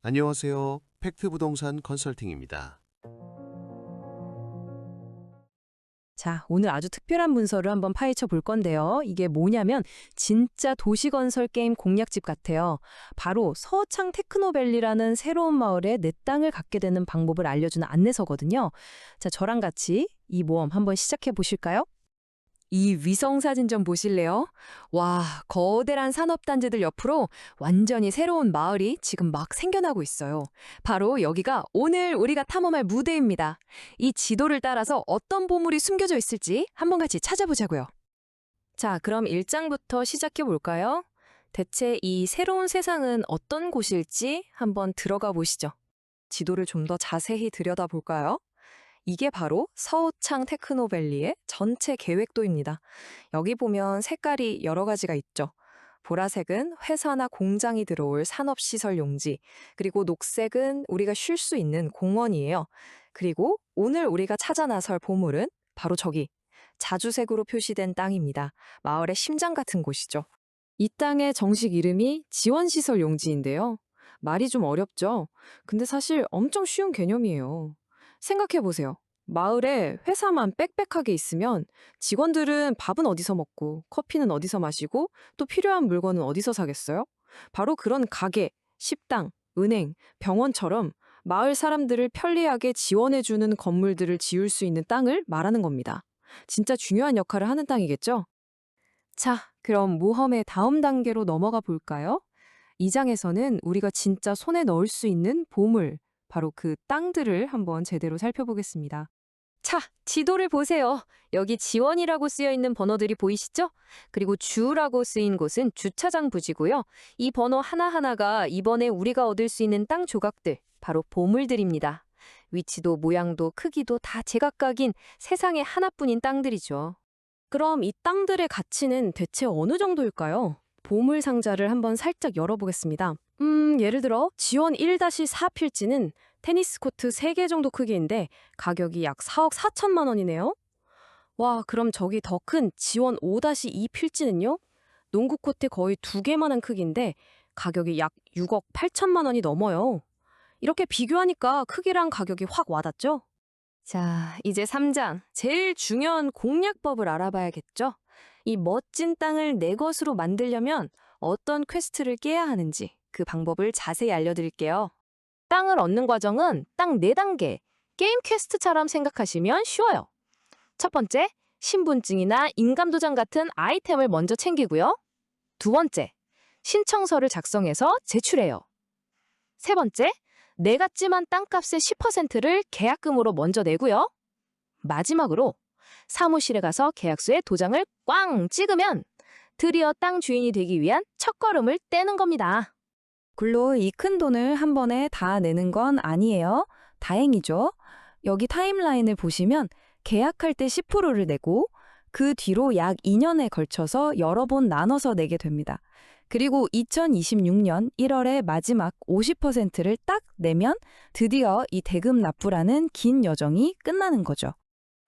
안녕하세요. 팩트부동산 컨설팅입니다. 자, 오늘 아주 특별한 문서를 한번 파헤쳐 볼 건데요. 이게 뭐냐면 진짜 도시건설 게임 공략집 같아요. 바로 서창 테크노밸리라는 새로운 마을에 내 땅을 갖게 되는 방법을 알려주는 안내서거든요. 자, 저랑 같이 이 모험 한번 시작해 보실까요? 이 위성사진 좀 보실래요? 와, 거대한 산업단지들 옆으로 완전히 새로운 마을이 지금 막 생겨나고 있어요. 바로 여기가 오늘 우리가 탐험할 무대입니다. 이 지도를 따라서 어떤 보물이 숨겨져 있을지 한번 같이 찾아보자고요. 자, 그럼 1장부터 시작해 볼까요? 대체 이 새로운 세상은 어떤 곳일지 한번 들어가 보시죠. 지도를 좀 더 자세히 들여다볼까요? 이게 바로 서우창 테크노밸리의 전체 계획도입니다. 여기 보면 색깔이 여러 가지가 있죠. 보라색은 회사나 공장이 들어올 산업시설 용지, 그리고 녹색은 우리가 쉴 수 있는 공원이에요. 그리고 오늘 우리가 찾아 나설 보물은 바로 저기, 자주색으로 표시된 땅입니다. 마을의 심장 같은 곳이죠. 이 땅의 정식 이름이 지원시설 용지인데요. 말이 좀 어렵죠? 근데 사실 엄청 쉬운 개념이에요. 생각해보세요. 마을에 회사만 빽빽하게 있으면 직원들은 밥은 어디서 먹고 커피는 어디서 마시고 또 필요한 물건은 어디서 사겠어요? 바로 그런 가게, 식당, 은행, 병원처럼 마을 사람들을 편리하게 지원해주는 건물들을 지을 수 있는 땅을 말하는 겁니다. 진짜 중요한 역할을 하는 땅이겠죠? 자, 그럼 모험의 다음 단계로 넘어가 볼까요? 이 장에서는 우리가 진짜 손에 넣을 수 있는 보물, 바로 그 땅들을 한번 제대로 살펴보겠습니다. 자, 지도를 보세요. 여기 지원이라고 쓰여 있는 번호들이 보이시죠? 그리고 주라고 쓰인 곳은 주차장 부지고요. 이 번호 하나하나가 이번에 우리가 얻을 수 있는 땅 조각들, 바로 보물들입니다. 위치도 모양도 크기도 다 제각각인 세상에 하나뿐인 땅들이죠. 그럼 이 땅들의 가치는 대체 어느 정도일까요? 보물 상자를 한번 살짝 열어보겠습니다. 예를 들어 지원 1-4 필지는 테니스 코트 3개 정도 크기인데 가격이 약 4억 4천만 원이네요. 와, 그럼 저기 더 큰 지원 5-2 필지는요? 농구 코트 거의 2개만한 크기인데 가격이 약 6억 8천만 원이 넘어요. 이렇게 비교하니까 크기랑 가격이 확 와닿죠? 자, 이제 3장. 제일 중요한 공략법을 알아봐야겠죠? 이 멋진 땅을 내 것으로 만들려면 어떤 퀘스트를 깨야 하는지 그 방법을 자세히 알려드릴게요. 땅을 얻는 과정은 딱 4단계, 게임 퀘스트처럼 생각하시면 쉬워요. 첫 번째, 신분증이나 인감도장 같은 아이템을 먼저 챙기고요. 두 번째, 신청서를 작성해서 제출해요. 세 번째, 내가 찜한 땅값의 10%를 계약금으로 먼저 내고요. 마지막으로 사무실에 가서 계약서에 도장을 꽝 찍으면 드디어 땅 주인이 되기 위한 첫걸음을 떼는 겁니다. 물론 이 큰 돈을 한 번에 다 내는 건 아니에요. 다행이죠. 여기 타임라인을 보시면 계약할 때 10%를 내고 그 뒤로 약 2년에 걸쳐서 여러 번 나눠서 내게 됩니다. 그리고 2026년 1월에 마지막 50%를 딱 내면 드디어 이 대금 납부라는 긴 여정이 끝나는 거죠.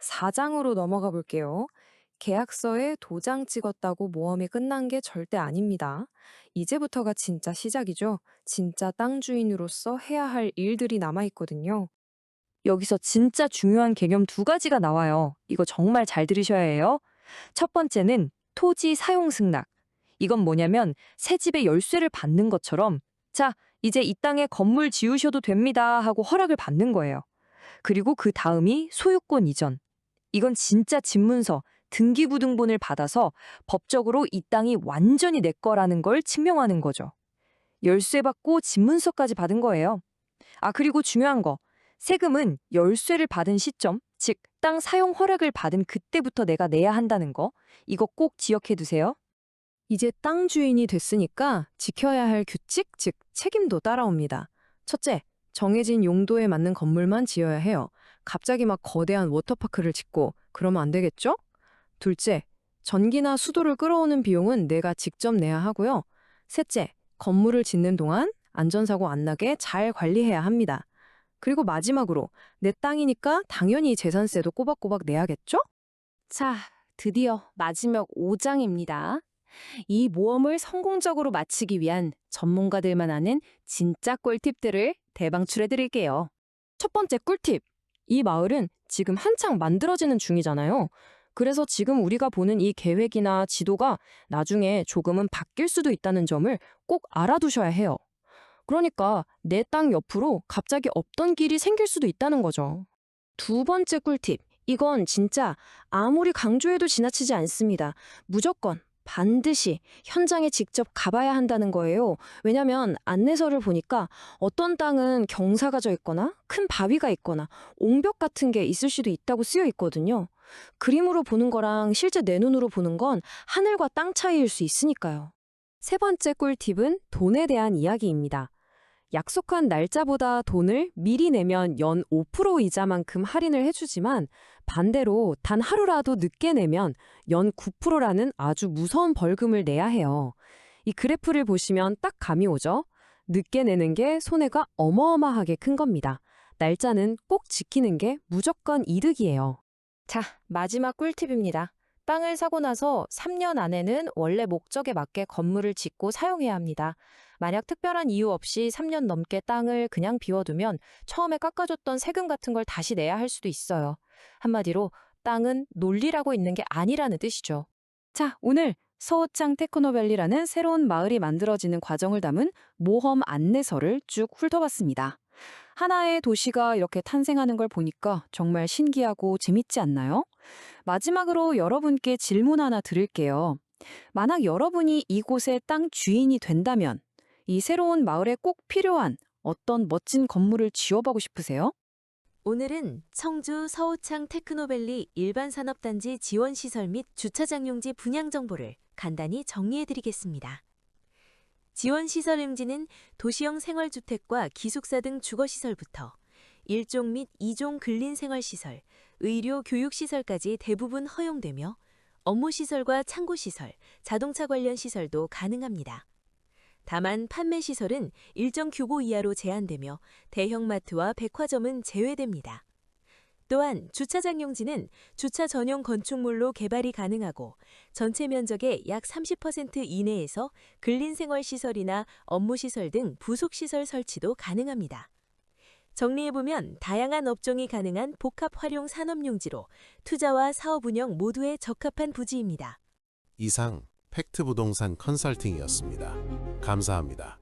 4장으로 넘어가 볼게요. 계약서에 도장 찍었다고 모험이 끝난 게 절대 아닙니다. 이제부터가 진짜 시작이죠. 진짜 땅 주인으로서 해야 할 일들이 남아있거든요. 여기서 진짜 중요한 개념 2가지가 나와요. 이거 정말 잘 들으셔야 해요. 첫 번째는 토지 사용 승낙. 이건 뭐냐면 새 집의 열쇠를 받는 것처럼 자, 이제 이 땅에 건물 지으셔도 됩니다 하고 허락을 받는 거예요. 그리고 그 다음이 소유권 이전. 이건 진짜 집문서, 등기부등본을 받아서 법적으로 이 땅이 완전히 내 거라는 걸 증명하는 거죠. 열쇠 받고 집문서까지 받은 거예요. 아, 그리고 중요한 거. 세금은 열쇠를 받은 시점, 즉 땅 사용 허락을 받은 그때부터 내가 내야 한다는 거. 이거 꼭 기억해 두세요. 이제 땅 주인이 됐으니까 지켜야 할 규칙, 즉 책임도 따라옵니다. 첫째, 정해진 용도에 맞는 건물만 지어야 해요. 갑자기 막 거대한 워터파크를 짓고 그러면 안 되겠죠? 둘째, 전기나 수도를 끌어오는 비용은 내가 직접 내야 하고요. 셋째, 건물을 짓는 동안 안전사고 안 나게 잘 관리해야 합니다. 그리고 마지막으로 내 땅이니까 당연히 재산세도 꼬박꼬박 내야겠죠? 자, 드디어 마지막 5장입니다. 이 모험을 성공적으로 마치기 위한 전문가들만 아는 진짜 꿀팁들을 대방출해 드릴게요. 첫 번째 꿀팁. 이 마을은 지금 한창 만들어지는 중이잖아요. 그래서 지금 우리가 보는 이 계획이나 지도가 나중에 조금은 바뀔 수도 있다는 점을 꼭 알아두셔야 해요. 그러니까 내 땅 옆으로 갑자기 없던 길이 생길 수도 있다는 거죠. 두 번째 꿀팁. 이건 진짜 아무리 강조해도 지나치지 않습니다. 무조건 반드시 현장에 직접 가봐야 한다는 거예요. 왜냐면 안내서를 보니까 어떤 땅은 경사가 져 있거나 큰 바위가 있거나 옹벽 같은 게 있을 수도 있다고 쓰여 있거든요. 그림으로 보는 거랑 실제 내 눈으로 보는 건 하늘과 땅 차이일 수 있으니까요. 세 번째 꿀팁은 돈에 대한 이야기입니다. 약속한 날짜보다 돈을 미리 내면 연 5% 이자만큼 할인을 해주지만 반대로 단 하루라도 늦게 내면 연 9%라는 아주 무서운 벌금을 내야 해요. 이 그래프를 보시면 딱 감이 오죠? 늦게 내는 게 손해가 어마어마하게 큰 겁니다. 날짜는 꼭 지키는 게 무조건 이득이에요. 자, 마지막 꿀팁입니다. 땅을 사고 나서 3년 안에는 원래 목적에 맞게 건물을 짓고 사용해야 합니다. 만약 특별한 이유 없이 3년 넘게 땅을 그냥 비워두면 처음에 깎아줬던 세금 같은 걸 다시 내야 할 수도 있어요. 한마디로 땅은 논리라고 있는 게 아니라는 뜻이죠. 자, 오늘 서호창 테크노밸리라는 새로운 마을이 만들어지는 과정을 담은 모험 안내서를 쭉 훑어봤습니다. 하나의 도시가 이렇게 탄생하는 걸 보니까 정말 신기하고 재밌지 않나요? 마지막으로 여러분께 질문 하나 드릴게요. 만약 여러분이 이곳의 땅 주인이 된다면 이 새로운 마을에 꼭 필요한 어떤 멋진 건물을 지어보고 싶으세요? 오늘은 청주 서호창 테크노밸리 일반산업단지 지원시설 및 주차장용지 분양 정보를 간단히 정리해드리겠습니다. 지원시설 음지는 도시형 생활주택과 기숙사 등 주거시설부터 1종 및 2종 근린생활시설, 의료, 교육시설까지 대부분 허용되며 업무시설과 창고시설, 자동차 관련 시설도 가능합니다. 다만 판매시설은 일정 규모 이하로 제한되며 대형마트와 백화점은 제외됩니다. 또한 주차장 용지는 주차 전용 건축물로 개발이 가능하고 전체 면적의 약 30% 이내에서 근린생활시설이나 업무시설 등 부속시설 설치도 가능합니다. 정리해보면 다양한 업종이 가능한 복합활용 산업용지로 투자와 사업 운영 모두에 적합한 부지입니다. 이상 팩트부동산 컨설팅이었습니다. 감사합니다.